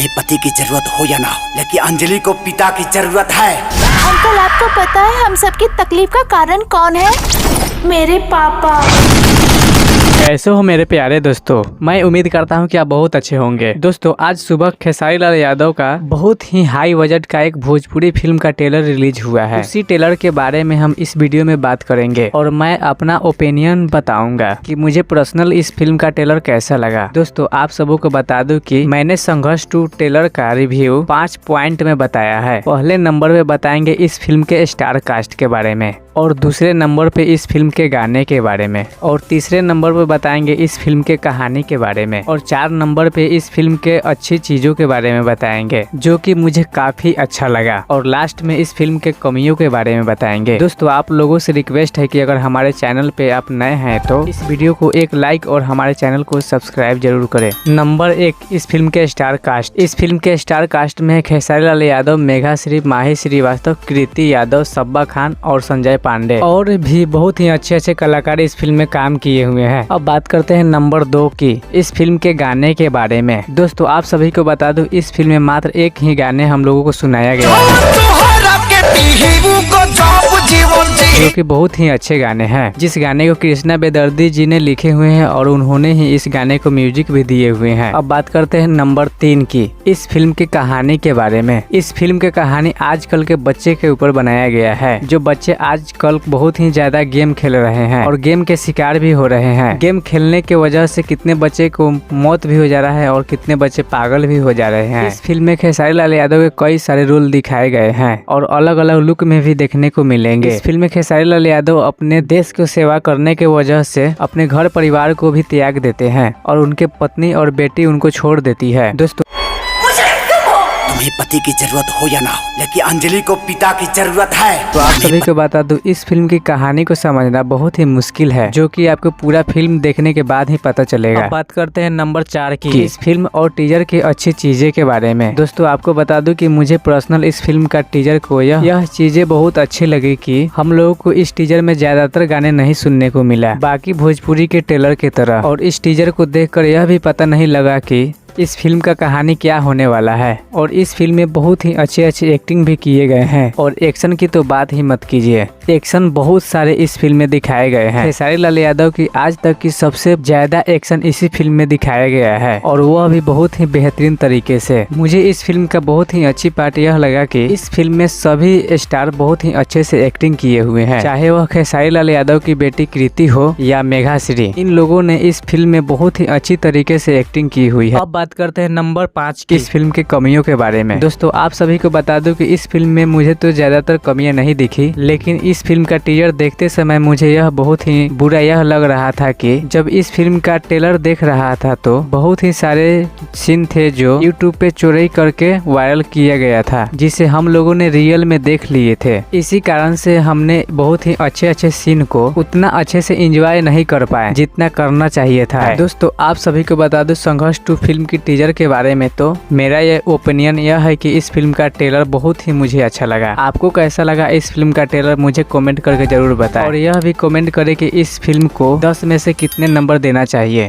तुम्हें पति की जरूरत हो या ना हो, लेकिन अंजलि को पिता की जरूरत है। अंकल, आपको पता है हम सबकी तकलीफ का कारण कौन है? मेरे पापा। कैसे हो मेरे प्यारे दोस्तों, मैं उम्मीद करता हूं कि आप बहुत अच्छे होंगे। दोस्तों, आज सुबह खेसारी लाल यादव का बहुत ही हाई बजट का एक भोजपुरी फिल्म का ट्रेलर रिलीज हुआ है। उसी ट्रेलर के बारे में हम इस वीडियो में बात करेंगे और मैं अपना ओपिनियन बताऊंगा कि मुझे पर्सनल इस फिल्म का ट्रेलर कैसा लगा। दोस्तों, आप सबों को बता दूं कि मैंने संघर्ष 2 ट्रेलर का रिव्यू 5 पॉइंट में बताया है। पहले नंबर पे बताएंगे इस फिल्म के स्टार कास्ट के बारे में, और दूसरे नंबर पे इस फिल्म के गाने के बारे में, और तीसरे नंबर पे बताएंगे इस फिल्म के कहानी के बारे में, और 4 नंबर पे इस फिल्म के अच्छी चीजों के बारे में बताएंगे जो कि मुझे काफी अच्छा लगा, और लास्ट में इस फिल्म के कमियों के बारे में बताएंगे। दोस्तों, आप लोगों से रिक्वेस्ट है कि अगर हमारे चैनल पे आप नए हैं तो इस वीडियो को एक लाइक और हमारे चैनल को सब्सक्राइब जरूर करें। नंबर 1, इस फिल्म के स्टार कास्ट। इस फिल्म के स्टार कास्ट में खेसारी लाल यादव, मेघा श्री, माही श्रीवास्तव, कृति यादव, सब्बा खान और संजय पांडे और भी बहुत ही अच्छे कलाकार इस फिल्म में काम किए हुए हैं। अब बात करते हैं नंबर 2 की, इस फिल्म के गाने के बारे में। दोस्तों, आप सभी को बता दूं इस फिल्म में मात्र एक ही गाने हम लोगों को सुनाया गया है जो कि बहुत ही अच्छे गाने हैं, जिस गाने को कृष्णा बेदर्दी जी ने लिखे हुए हैं और उन्होंने ही इस गाने को म्यूजिक भी दिए हुए हैं। अब बात करते हैं नंबर 3 की, इस फिल्म की कहानी के बारे में। इस फिल्म की कहानी आजकल के बच्चे के ऊपर बनाया गया है। जो बच्चे आजकल बहुत ही ज्यादा गेम खेल रहे हैं और गेम के शिकार भी हो रहे हैं। गेम खेलने की वजह से कितने बच्चे को मौत भी हो जा रहा है और कितने बच्चे पागल भी हो जा रहे हैं। इस फिल्म में खेसारी लाल यादव के कई सारे रोल दिखाए गए हैं और अलग अलग लुक में भी देखने को मिलेंगे। इस फिल्म में खेसारी लाल यादव अपने देश को सेवा करने के वजह से अपने घर परिवार को भी त्याग देते हैं और उनके पत्नी और बेटी उनको छोड़ देती है। दोस्तों, तुम्हें पति की जरूरत हो या ना हो, लेकिन अंजलि को पिता की जरूरत है। तो आप सभी को बता दूं इस फिल्म की कहानी को समझना बहुत ही मुश्किल है, जो कि आपको पूरा फिल्म देखने के बाद ही पता चलेगा। अब बात करते हैं नंबर 4 की, इस फिल्म और टीजर की अच्छी चीजें के बारे में। दोस्तों, आपको बता दूं कि मुझे पर्सनल इस फिल्म का टीजर को यह चीजें बहुत अच्छी लगी कि हम लोगों को इस टीजर में ज्यादातर गाने नहीं सुनने को मिला, बाकी भोजपुरी के ट्रेलर की तरह। और इस टीजर को देखकर यह भी पता नहीं लगा कि इस फिल्म का कहानी क्या होने वाला है। और इस फिल्म में बहुत ही अच्छे एक्टिंग भी किए गए हैं और एक्शन की तो बात ही मत कीजिए, एक्शन बहुत सारे इस फिल्म में दिखाए गए हैं। खेसारी लाल यादव की आज तक की सबसे ज्यादा एक्शन इसी फिल्म में दिखाया गया है और वह भी बहुत ही बेहतरीन तरीके से। मुझे इस फिल्म का बहुत ही अच्छी पार्ट यह लगा कि इस फिल्म में सभी स्टार बहुत ही अच्छे से एक्टिंग किए हुए हैं, चाहे वह खेसारी लाल यादव की बेटी कृति हो या मेघा श्री। इन लोगों ने इस फिल्म में बहुत ही अच्छी तरीके से एक्टिंग की हुई है। अब बात करते हैं नंबर 5 की, इस फिल्म के कमियों के बारे में। दोस्तों, आप सभी को बता दूं कि इस फिल्म में मुझे तो ज्यादातर कमियां नहीं दिखी, लेकिन इस फिल्म का टीजर देखते समय मुझे यह बहुत ही बुरा यह लग रहा था कि जब इस फिल्म का ट्रेलर देख रहा था तो बहुत ही सारे सीन थे जो यूट्यूब पे चोरी करके वायरल किया गया था, जिसे हम लोगों ने रियल में देख लिए थे। इसी कारण से हमने बहुत ही अच्छे सीन को उतना अच्छे से एंजॉय नहीं कर पाए जितना करना चाहिए था। दोस्तों, आप सभी को बता दो संघर्ष 2 फिल्म की टीजर के बारे में, तो मेरा ये ओपिनियन यह है कि इस फिल्म का ट्रेलर बहुत ही मुझे अच्छा लगा। आपको कैसा लगा इस फिल्म का ट्रेलर मुझे कमेंट करके जरूर बताएं और यह भी कमेंट करें कि इस फिल्म को 10 में से कितने नंबर देना चाहिए।